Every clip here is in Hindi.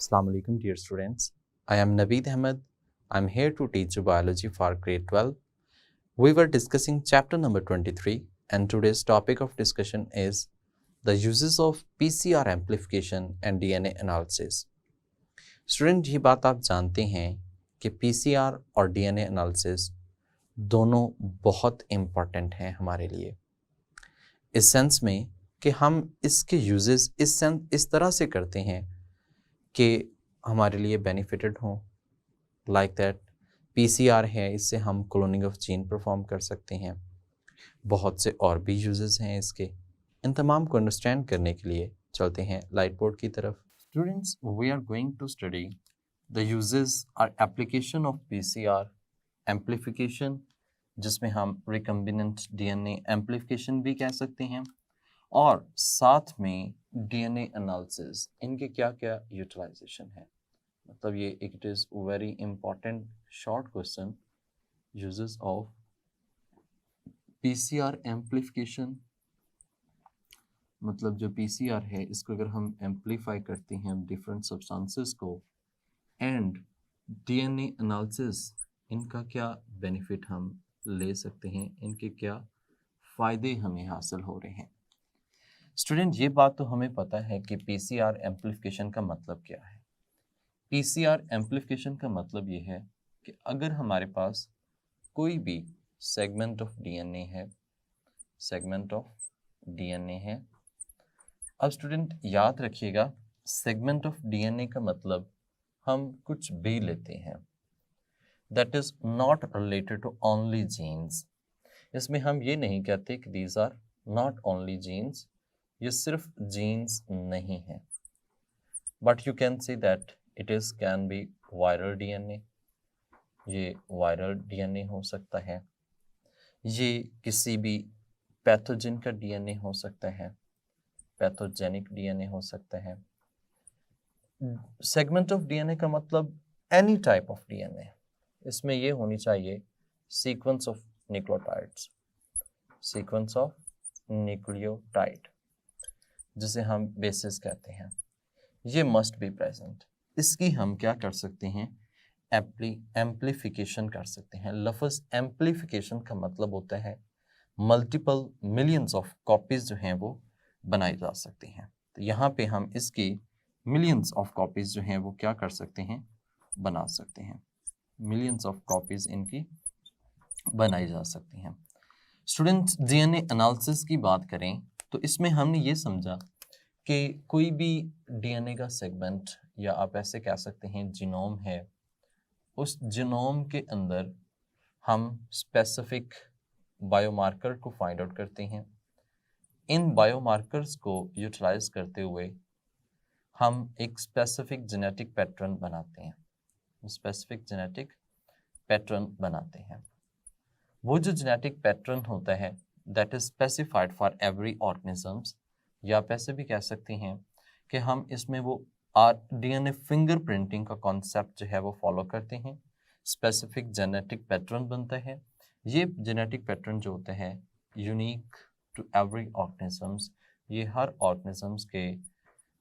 Assalamu alaikum, dear students. I am Naveed Ahmed. I am here to teach you biology for grade 12. We were discussing chapter number 23 and today's topic of discussion is the uses of PCR amplification and DNA analysis. Student, ये बात आप जानते हैं कि PCR और DNA analysis दोनों बहुत इम्पॉर्टेंट हैं हमारे लिए, इस सेंस में कि हम इसके यूजेस इस तरह से करते हैं कि हमारे लिए बेनिफिटेड हों। लाइक दैट PCR है, इससे हम क्लोनिंग ऑफ जीन परफॉर्म कर सकते हैं। बहुत से और भी यूजेस हैं इसके। इन तमाम को अंडरस्टैंड करने के लिए चलते हैं लाइट बोर्ड की तरफ। Students, we are going to study the uses और एप्लीकेशन ऑफ PCR एम्प्लीफिकेशन, जिसमें हम रिकम्बिनेंट DNA एम्प्लीफिकेशन भी कह सकते हैं, और साथ में DNA एनालिसिस, इनके क्या क्या यूटिलाइजेशन है। मतलब ये it is very important short question, uses of PCR amplification. मतलब जो PCR है, इसको अगर हम एम्प्लीफाई करते हैं डिफरेंट सब्सटेंसेस को, एंड DNA एनालिसिस, इनका क्या बेनिफिट हम ले सकते हैं, इनके क्या फ़ायदे हमें हासिल हो रहे हैं। स्टूडेंट, ये बात तो हमें पता है कि PCR एम्प्लीफिकेशन का मतलब क्या है। PCR एम्प्लीफिकेशन का मतलब ये है कि अगर हमारे पास कोई भी सेगमेंट ऑफ DNA है, अब स्टूडेंट याद रखिएगा, सेगमेंट ऑफ DNA का मतलब हम कुछ भी लेते हैं that is not related to only genes. इसमें हम ये नहीं कहते कि these are not only genes, ये सिर्फ जीन्स नहीं है, but you can say that it is can be viral DNA। ये वायरल DNA हो सकता है, ये किसी भी पैथोजन का DNA हो सकता है, पैथोजेनिक DNA हो सकता है। सेगमेंट ऑफ DNA का मतलब एनी टाइप ऑफ DNA। इसमें ये होनी चाहिए sequence of nucleotides, sequence of nucleotide, जिसे हम बेसिस कहते हैं, ये मस्ट बी प्रेजेंट। इसकी हम क्या कर सकते हैं, एम्प्लीफिकेशन कर सकते हैं। लफ्ज़ एम्प्लीफिकेशन का मतलब होता है मल्टीपल मिलियंस ऑफ कॉपीज़ जो हैं वो बनाई जा सकती हैं। तो यहाँ पे हम इसकी मिलियंस ऑफ कॉपीज़ जो हैं वो क्या कर सकते हैं, बना सकते हैं। मिलियंस ऑफ कॉपीज़ इनकी बनाई जा सकती हैं। स्टूडेंट्स, DNA एनालिसिस की बात करें तो इसमें हमने ये समझा कि कोई भी DNA का सेगमेंट, या आप ऐसे कह सकते हैं जीनोम है, उस जीनोम के अंदर हम स्पेसिफिक बायोमार्कर को फाइंड आउट करते हैं। इन बायोमार्कर्स को यूटिलाइज करते हुए हम एक स्पेसिफिक जेनेटिक पैटर्न बनाते हैं, स्पेसिफिक जेनेटिक पैटर्न बनाते हैं। वो जो जेनेटिक पैटर्न होता है that is specified for every organisms, या आप ऐसे भी कह सकते हैं कि हम इसमें वो DNA फिंगरप्रिंटिंग का कॉन्सेप्ट जो है वो फॉलो करते हैं। स्पेसिफिक जेनेटिक पैटर्न बनता है। ये जेनेटिक पैटर्न जो होता है यूनिक टू एवरी ऑर्गेनिजम्स, ये हर ऑर्गेनिजम्स के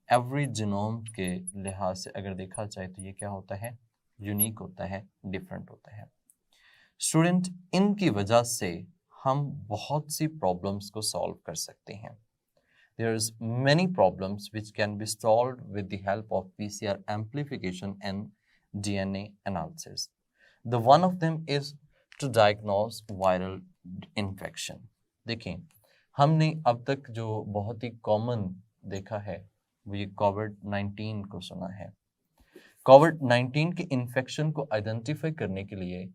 एवरी जीनोम के लिहाज से अगर देखा जाए तो ये क्या होता है, यूनिक होता है, डिफरेंट होता है। स्टूडेंट, इनकी वजह से हम बहुत सी प्रॉब्लम्स को सॉल्व कर सकते हैं। There is many problems which can be solved with the help of PCR amplification and DNA analysis. The one of them is to diagnose viral infection. देखें, हमने अब तक जो बहुत ही कॉमन देखा है वो ये कोविड-19 को सुना है। कोविड-19 के इन्फेक्शन को आइडेंटिफाई करने के लिए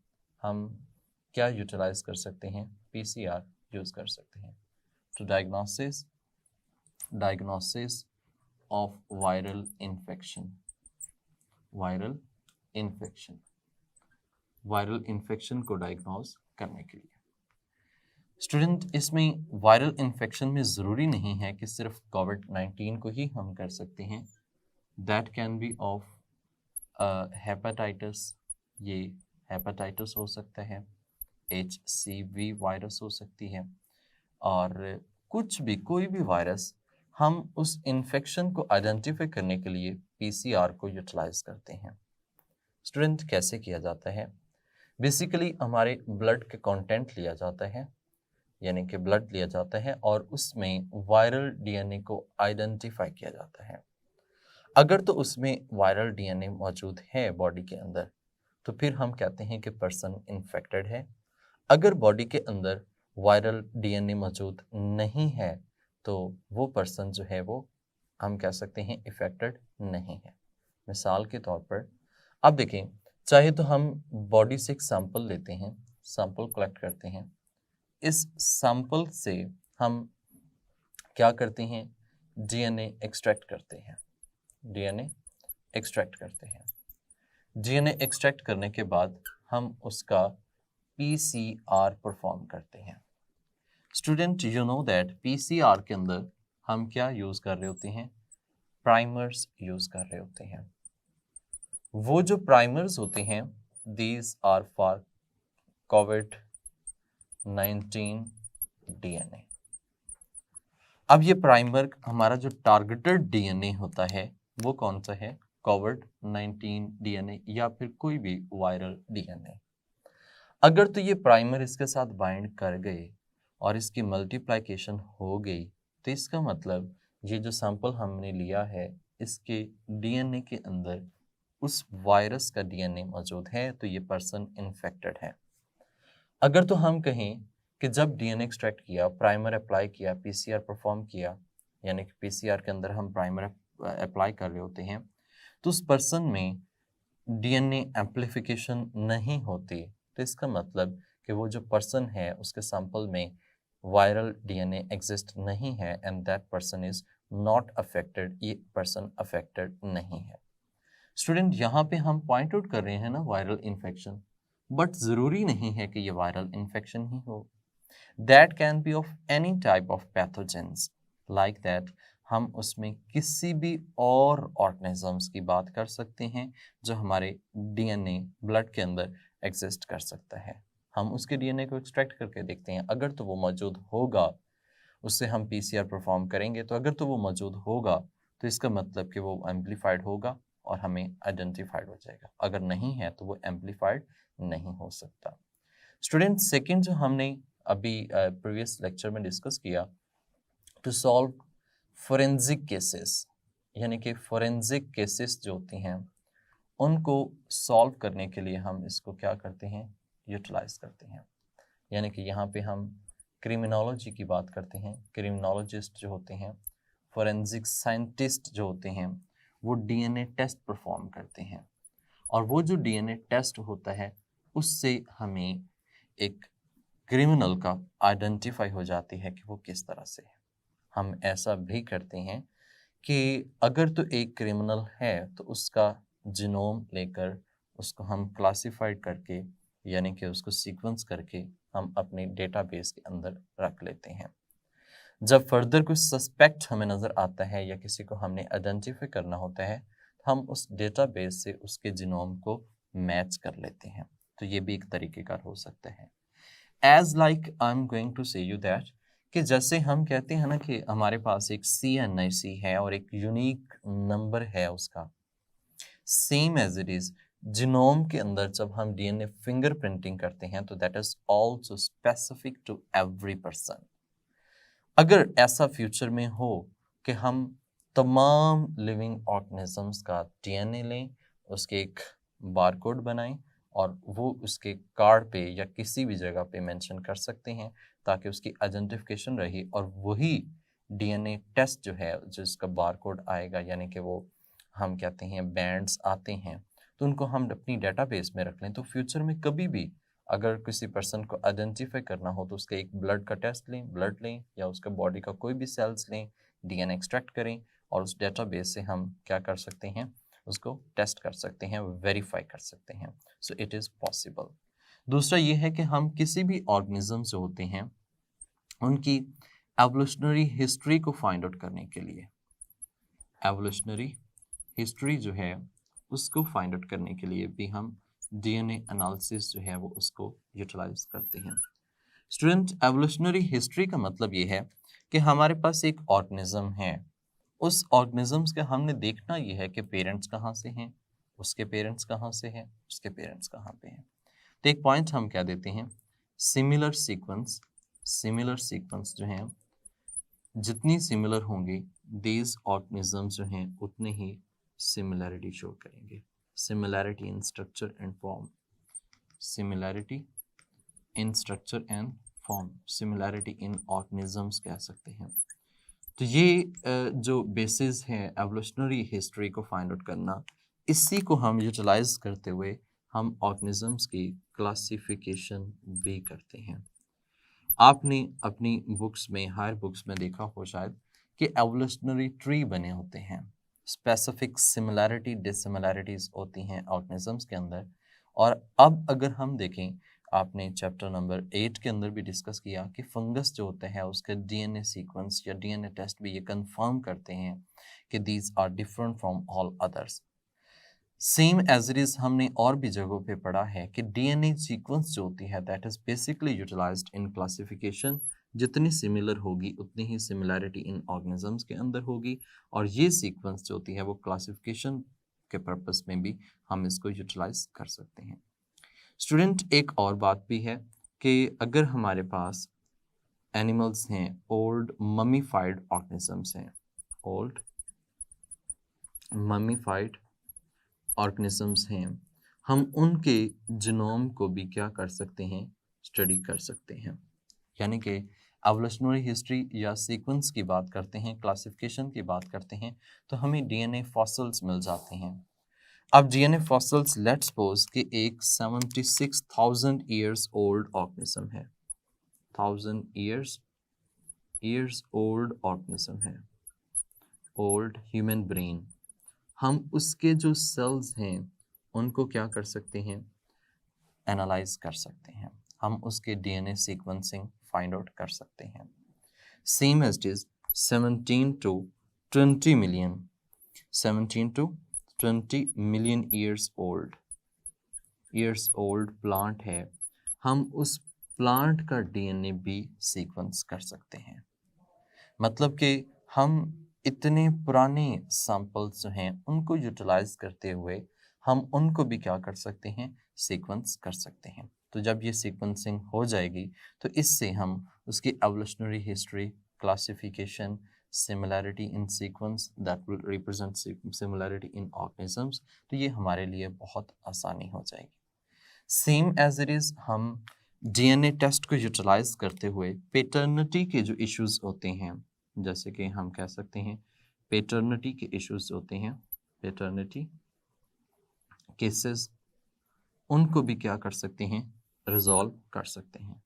हम क्या यूटिलाइज कर सकते हैं, PCR यूज कर सकते हैं to diagnosis of viral infection, viral infection को डायग्नोज करने के लिए। स्टूडेंट, इसमें वायरल इन्फेक्शन में ज़रूरी नहीं है कि सिर्फ कोविड-19 को ही हम कर सकते हैं। That can be of hepatitis, ये हेपेटाइटिस हो सकता है, HCV वायरस हो सकती है, और कुछ भी कोई भी वायरस हम उस इन्फेक्शन को आइडेंटिफाई करने के लिए पीसीआर को यूटिलाइज करते हैं। स्टूडेंट, कैसे किया जाता है? बेसिकली हमारे ब्लड के कंटेंट लिया जाता है, यानी कि ब्लड लिया जाता है और उसमें वायरल डीएनए को आइडेंटिफाई किया जाता है। अगर तो उसमें वायरल डीएनए मौजूद है बॉडी के अंदर, तो फिर हम कहते हैं कि पर्सन इन्फेक्टेड है। अगर बॉडी के अंदर वायरल डीएनए मौजूद नहीं है, तो वो पर्सन जो है वो हम कह सकते हैं इफेक्टेड नहीं है। मिसाल के तौर पर अब देखें, चाहे तो हम बॉडी से एक सैंपल लेते हैं, सैंपल कलेक्ट करते हैं। इस सैंपल से हम क्या करते हैं? डीएनए एक्सट्रैक्ट करते हैं। डीएनए एक्सट्रैक्ट करते हैं। डीएनए एक्सट्रैक्ट करने के बाद हम उसका पीसीआर परफॉर्म करते हैं। Student, you know that PCR के अंदर हम क्या यूज कर रहे होते हैं? प्राइमर्स यूज कर रहे होते हैं। वो जो प्राइमर्स होते हैं, दीज आर फॉर कोविड-19 डीएनए। अब ये प्राइमर हमारा जो टारगेटेड डीएनए होता है वो कौन सा है? कोविड-19 डीएनए या फिर कोई भी वायरल डीएनए। अगर तो ये प्राइमर इसके साथ बाइंड कर गए और इसकी मल्टीप्लिकेशन हो गई, तो इसका मतलब ये जो सैंपल हमने लिया है इसके डीएनए के अंदर उस वायरस का डीएनए मौजूद है, तो ये पर्सन इन्फेक्टेड है। अगर तो हम कहें कि जब डीएनए एक्सट्रैक्ट किया, प्राइमर अप्लाई किया, पीसीआर परफॉर्म किया, यानी कि पीसीआर के अंदर हम प्राइमर अप्लाई कर रहे होते हैं, तो उस पर्सन में डीएनए एम्प्लीफिकेशन नहीं होती, तो इसका मतलब कि वो जो पर्सन है उसके सैंपल में वायरल डीएनए एग्जिस्ट नहीं है and that person is not affected, ये पर्सन अफेक्टेड नहीं है। स्टूडेंट, यहाँ पे हम पॉइंट आउट कर रहे हैं ना वायरल इन्फेक्शन, बट ज़रूरी नहीं है कि ये वायरल इन्फेक्शन ही हो। That can be of any type of pathogens, like that हम उसमें किसी भी और ऑर्गेनिजम्स की बात कर सकते हैं जो हमारे डीएनए ब्लड के अंदर एग्जिस्ट कर सकता है। हम उसके डीएनए को एक्सट्रैक्ट करके देखते हैं, अगर तो वो मौजूद होगा उससे हम पीसीआर परफॉर्म करेंगे, तो अगर तो वो मौजूद होगा तो इसका मतलब कि वो एम्पलीफाइड होगा और हमें आइडेंटिफाइड हो जाएगा। अगर नहीं है तो वो एम्पलीफाइड नहीं हो सकता। स्टूडेंट, सेकंड जो हमने अभी प्रीवियस लेक्चर में डिस्कस किया, टू सॉल्व फोरेंसिक केसेस, यानी कि फोरेंसिक केसेस जो होती हैं उनको सॉल्व करने के लिए हम इसको क्या करते हैं? यूटिलाइज करते हैं। यानी कि यहाँ पे हम क्रिमिनोलॉजी की बात करते हैं। क्रिमिनोलॉजिस्ट जो होते हैं, फोरेंसिक साइंटिस्ट जो होते हैं, वो डीएनए टेस्ट परफॉर्म करते हैं और वो जो डीएनए टेस्ट होता है उससे हमें एक क्रिमिनल का आइडेंटिफाई हो जाती है कि वो किस तरह से है। हम ऐसा भी करते हैं कि अगर तो एक क्रिमिनल है तो उसका जीनोम लेकर उसको हम क्लासिफाइड करके, यानी कि उसको सीक्वेंस करके हम अपने डेटाबेस के अंदर रख लेते हैं। जब फर्दर कोई सस्पेक्ट हमें नज़र आता है या किसी को हमने आइडेंटिफाई करना होता है, हम उस डेटाबेस से उसके जीनोम को मैच कर लेते हैं। तो ये भी एक तरीक़ेकार हो सकता है। As like I am going to say you that, कि जैसे हम कहते हैं ना कि हमारे पास एक CNIC है और एक यूनिक नंबर है उसका, same as it is genome के अंदर जब हम डीएनए फिंगरप्रिंटिंग करते हैं तो that is also specific to every person. अगर ऐसा फ्यूचर में हो कि हम तमाम लिविंग ऑर्गेनिजम्स का डीएनए लें, उसके एक बारकोड बनाएं और वो उसके कार्ड पे या किसी भी जगह पे मेंशन कर सकते हैं ताकि उसकी आइडेंटिफिकेशन रही, और वही डीएनए टेस्ट जो है जिसका बारकोड आएगा, यानी कि वो हम कहते हैं बैंड्स आते हैं, तो उनको हम अपनी डेटाबेस में रख लें। तो फ्यूचर में कभी भी अगर किसी पर्सन को आइडेंटिफाई करना हो तो उसके एक ब्लड का टेस्ट लें, ब्लड लें या उसके बॉडी का कोई भी सेल्स लें, डीएनए एक्सट्रैक्ट करें और उस डेटाबेस से हम क्या कर सकते हैं? उसको टेस्ट कर सकते हैं, वेरीफाई कर सकते हैं। So it is possible. दूसरा ये है कि हम किसी भी ऑर्गेनिज्म जो होते हैं उनकी एवोल्यूशनरी हिस्ट्री को फाइंड आउट करने के लिए, एवोल्यूशनरी हिस्ट्री जो है उसको फाइंड आउट करने के लिए भी हम डीएनए एनालिसिस जो है वो उसको यूटिलाइज करते हैं। स्टूडेंट, एवोल्यूशनरी हिस्ट्री का मतलब ये है कि हमारे पास एक ऑर्गेनिज्म है, उस ऑर्गेनिजम्स का हमने देखना ये है कि पेरेंट्स कहाँ से हैं, उसके पेरेंट्स कहाँ से हैं, उसके पेरेंट्स कहाँ पे हैं। तो एक पॉइंट हम क्या देते हैं, सिमिलर सीक्वेंस। सिमिलर सीक्वेंस जो हैं, जितनी सिमिलर होंगे दीज ऑर्गेनिजम्स जो हैं उतने ही सिमिलैरिटी शो करेंगे। Similarity in structure and form, similarity in structure and form, similarity in organisms कह सकते हैं। तो ये जो बेसिस है एवोल्यूशनरी हिस्ट्री को फाइंड आउट करना, इसी को हम यूटिलाइज करते हुए हम ऑर्गेनिजम्स की क्लासिफिकेशन भी करते हैं। आपने अपनी बुक्स में, हायर बुक्स में देखा हो शायद कि एवोल्यूशनरी ट्री बने होते हैं, स्पेसिफिक सिमिलैरिटी डिसिमिलैरिटीज होती हैं ऑर्गेनिजम्स के अंदर। और अब अगर हम देखें, आपने चैप्टर नंबर 8 के अंदर भी डिस्कस किया कि फंगस जो होते हैं उसके डीएनए सीक्वेंस या डीएनए टेस्ट भी ये कंफर्म करते हैं कि these are different from all others. Same as it is हमने और भी जगहों पे पढ़ा है कि डीएनए सीक्वेंस जो होती है that is basically utilised in classification. जितनी सिमिलर होगी उतनी ही सिमिलैरिटी इन ऑर्गेनिजम्स के अंदर होगी, और ये सीक्वेंस जो होती है वो क्लासिफिकेशन के पर्पस में भी हम इसको यूटिलाइज कर सकते हैं। स्टूडेंट, एक और बात भी है कि अगर हमारे पास एनिमल्स हैं, ओल्ड ममीफाइड ऑर्गेनिजम्स हैं, ओल्ड ममीफाइड ऑर्गेनिजम्स हैं, हम उनके जीनोम को भी क्या कर सकते हैं, स्टडी कर सकते हैं। यानी कि एवोल्यूशनरी हिस्ट्री या सीक्वेंस की बात करते हैं, क्लासिफिकेशन की बात करते हैं, तो हमें डीएनए फॉसिल्स मिल जाते हैं। अब डीएनए फॉसिल्स, लेट्स सपोज कि एक 76,000 ईयर्स ओल्ड ऑर्गेनिज्म है, 1000 ईयर्स ओल्ड ऑर्गेनिज्म है, ओल्ड ह्यूमन ब्रेन। हम उसके जो सेल्स हैं उनको क्या कर सकते हैं, एनालाइज कर सकते हैं, हम उसके डीएनए सीक्वेंसिंग फाइंड आउट कर सकते हैं। Same as it is 17 to 20 million, 17 to 20 million years old plant है, हम उस प्लांट का डीएनए भी सीक्वेंस कर सकते हैं। मतलब कि हम इतने पुराने सैंपल्स जो हैं उनको यूटिलाइज करते हुए हम उनको भी क्या कर सकते हैं, सीक्वेंस कर सकते हैं। तो जब ये सीक्वेंसिंग हो जाएगी तो इससे हम उसकी evolutionary history, classification, similarity in sequence that will represent similarity in organisms, तो ये हमारे लिए बहुत आसानी हो जाएगी। सेम एज इट इज हम डीएनए टेस्ट को यूटिलाइज करते हुए पेटर्निटी के जो इश्यूज होते हैं, जैसे कि हम कह सकते हैं पेटर्निटी के इश्यूज होते हैं, पेटर्निटी केसेस, उनको भी क्या कर सकते हैं, रिजॉल्व कर सकते हैं।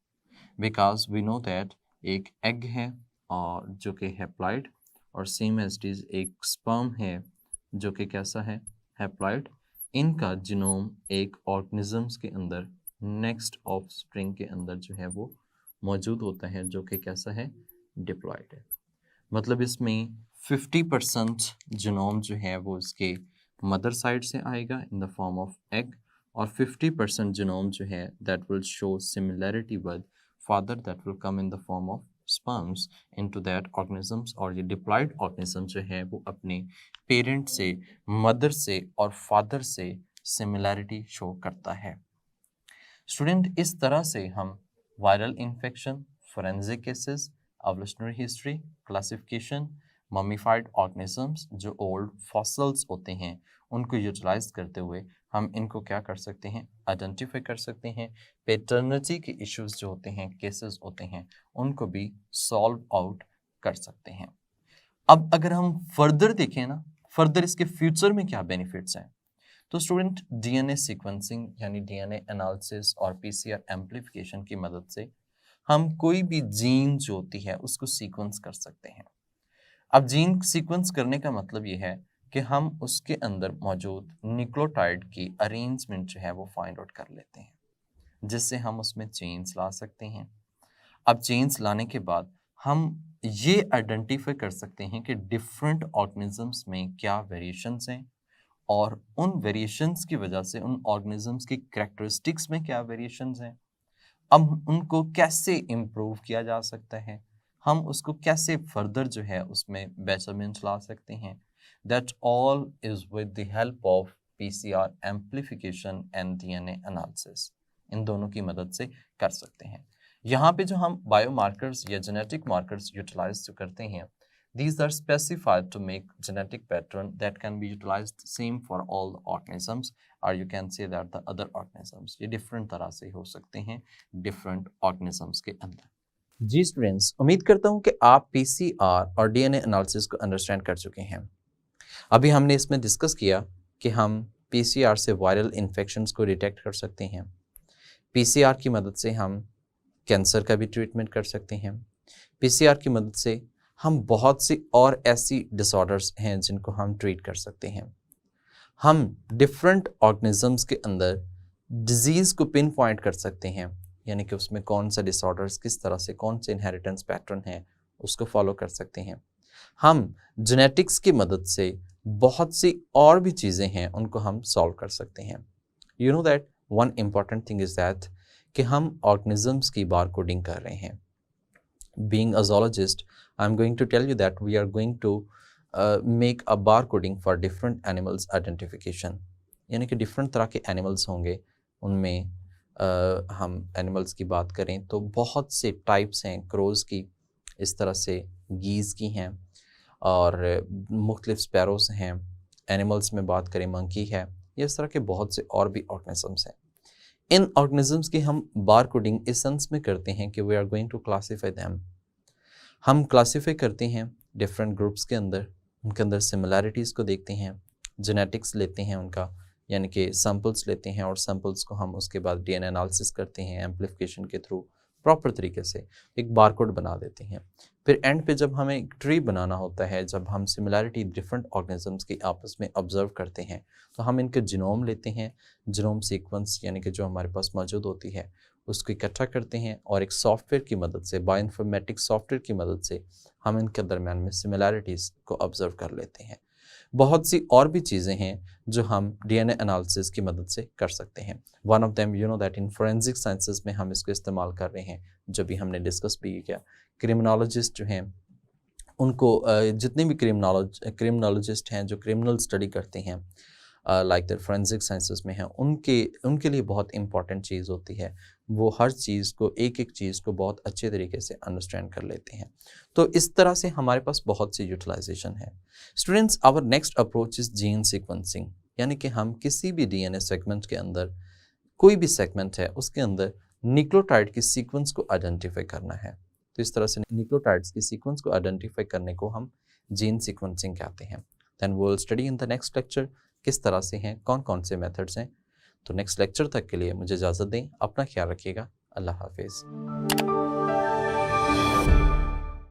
बिकॉज वी नो दैट एक एग है और जो कि हैप्लॉइड, और सेम एज इट इज एक स्पर्म है जो कि कैसा है, हैप्लॉइड। इनका जीनोम एक ऑर्गेनिजम्स के अंदर नेक्स्ट ऑफस्प्रिंग के अंदर जो है वो मौजूद होता है, जो कि कैसा है, डिप्लॉयड है। मतलब इसमें 50% जीनोम जो है वो इसके मदर साइड से आएगा in the form of egg, और 50% जीनोम जो है that will show similarity with father, that will come in the form of sperms into that organisms. और ये डिप्लॉयड ऑर्गेनिज्म जो है वो अपने पेरेंट से, मदर से और फादर से सिमिलैरिटी शो करता है। स्टूडेंट, इस तरह से हम viral infection, forensic cases, evolutionary history, classification, mummified organisms जो ओल्ड फॉसिल्स होते हैं उनको यूटिलाइज करते हुए हम इनको क्या कर सकते हैं, आइडेंटिफाई कर सकते हैं। पेटर्निटी के इश्यूज जो होते हैं, केसेस होते हैं, उनको भी सॉल्व आउट कर सकते हैं। अब अगर हम फर्दर देखें ना, फर्दर इसके फ्यूचर में क्या बेनिफिट्स हैं, तो स्टूडेंट डीएनए सीक्वेंसिंग यानी डीएनए एनालिसिस और पीसीआर एम्प्लीफिकेशन की मदद से हम कोई भी जीन जो होती है उसको सीक्वेंस कर सकते हैं। अब जीन सीक्वेंस करने का मतलब ये है कि हम उसके अंदर मौजूद न्यूक्लियोटाइड की अरेंजमेंट जो है वो फाइंड आउट कर लेते हैं, जिससे हम उसमें चेंज ला सकते हैं। अब चेंज लाने के बाद हम ये आइडेंटिफाई कर सकते हैं कि डिफरेंट ऑर्गेनिजम्स में क्या वेरिएशंस हैं, और उन वेरिएशंस की वजह से उन ऑर्गेनिजम्स की कैरेक्टरिस्टिक्स में क्या वेरिएशंस हैं, अब उनको कैसे इम्प्रूव किया जा सकता है, हम उसको कैसे फर्दर जो है उसमें बेटरमेंट ला सकते हैं, that all is with the help of PCR amplification and DNA analysis. इन दोनों की मदद से कर सकते हैं। यहाँ पे जो हम बायोमार्कर्स या जेनेटिक मार्कर्स यूटिलाइज जो करते हैं, these are specified to make genetic pattern that can be utilized same for all the organisms, or you can say that the other organisms। ये different तरह से हो सकते हैं different organisms के अंदर। जी स्टूडेंट्स, उम्मीद करता हूँ कि आप PCR और DNA एनालिसिस को अंडरस्टैंड कर चुके हैं। अभी हमने इसमें डिस्कस किया कि हम PCR से वायरल इन्फेक्शंस को डिटेक्ट कर सकते हैं। PCR की मदद से हम कैंसर का भी ट्रीटमेंट कर सकते हैं। PCR की मदद से हम बहुत सी और ऐसी डिसऑर्डर्स हैं जिनको हम ट्रीट कर सकते हैं। हम डिफरेंट ऑर्गेनिजम्स के अंदर डिजीज़ को पिन पॉइंट कर सकते हैं, यानी कि उसमें कौन सा डिसऑर्डर्स किस तरह से, कौन से इनहेरिटेंस पैटर्न है, उसको फॉलो कर सकते हैं। हम जेनेटिक्स की मदद से बहुत सी और भी चीज़ें हैं उनको हम सॉल्व कर सकते हैं। You know that one important thing is that कि हम ऑर्गेनिजम्स की बार कोडिंग कर रहे हैं। Being a zoologist, I'm going to tell you that we are going to make a barcoding for different animals identification। यानी कि डिफरेंट तरह के एनिमल्स होंगे, उनमें हम एनिमल्स की बात करें तो बहुत से टाइप्स हैं, क्रोज़ की, इस तरह से गीज़ की हैं, और मुख्तलिफ स्पैरोस हैं। एनिमल्स में बात करें मंकी है, इस तरह के बहुत से और भी ऑर्गेनिजम्स हैं। इन ऑर्गेनिजम्स की हम बार कोडिंग इस सेंस में करते हैं कि we are going to classify them. हम क्लासीफाई करते हैं डिफरेंट ग्रुप्स के अंदर, उनके अंदर सिमिलैरिटीज़ को देखते हैं, जेनेटिक्स लेते हैं उनका, यानी कि सैम्पल्स लेते हैं, और सैम्पल्स को हम उसके बाद DNA एनालिसिस करते हैं एम्प्लीफिकेशन के थ्रू, प्रॉपर तरीके से एक बारकोड बना देते हैं। फिर एंड पे जब हमें एक ट्री बनाना होता है, जब हम सिमिलैरिटी डिफरेंट ऑर्गेनिजम्स की आपस में ऑब्जर्व करते हैं, तो हम इनके जीनोम लेते हैं, जीनोम सीक्वेंस यानी कि जो हमारे पास मौजूद होती है उसको इकट्ठा करते हैं, और एक सॉफ्टवेयर की मदद से, बायोइन्फॉर्मेटिक सॉफ्टवेयर की मदद से हम इनके दरम्यान में सिमिलैरिटीज़ को ऑब्जर्व कर लेते हैं। बहुत सी और भी चीज़ें हैं जो हम DNA एनालिसिस की मदद से कर सकते हैं। One of them you know that in forensic sciences में हम इसको इस्तेमाल कर रहे हैं, जो भी हमने डिस्कस भी किया। क्रिमिनोलॉजिस्ट जो हैं उनको जितने भी क्रिमिनोलॉजिस्ट हैं जो क्रिमिनल स्टडी करते हैं, लाइक द फोरेंसिक साइंसेस में हैं, उनके लिए बहुत इंपॉर्टेंट चीज़ होती है, वो हर चीज़ को, एक एक चीज़ को बहुत अच्छे तरीके से अंडरस्टैंड कर लेते हैं। तो इस तरह से हमारे पास बहुत सी यूटिलाइजेशन है। Students, our next approach is gene sequencing, यानी कि हम किसी भी DNA सेगमेंट के अंदर, कोई भी सेगमेंट है उसके अंदर न्यूक्लियोटाइड की सीक्वेंस को आइडेंटिफाई करना है। तो इस तरह से न्यूक्लियोटाइड्स की सीक्वेंस को आइडेंटिफाई करने को हम जीन सीक्वेंसिंग कहते हैं। Then we will study in the next lecture किस तरह से हैं, कौन कौन से मेथड्स हैं। तो नेक्स्ट लेक्चर तक के लिए मुझे इजाज़त दें, अपना ख्याल रखिएगा, अल्लाह हाफिज़।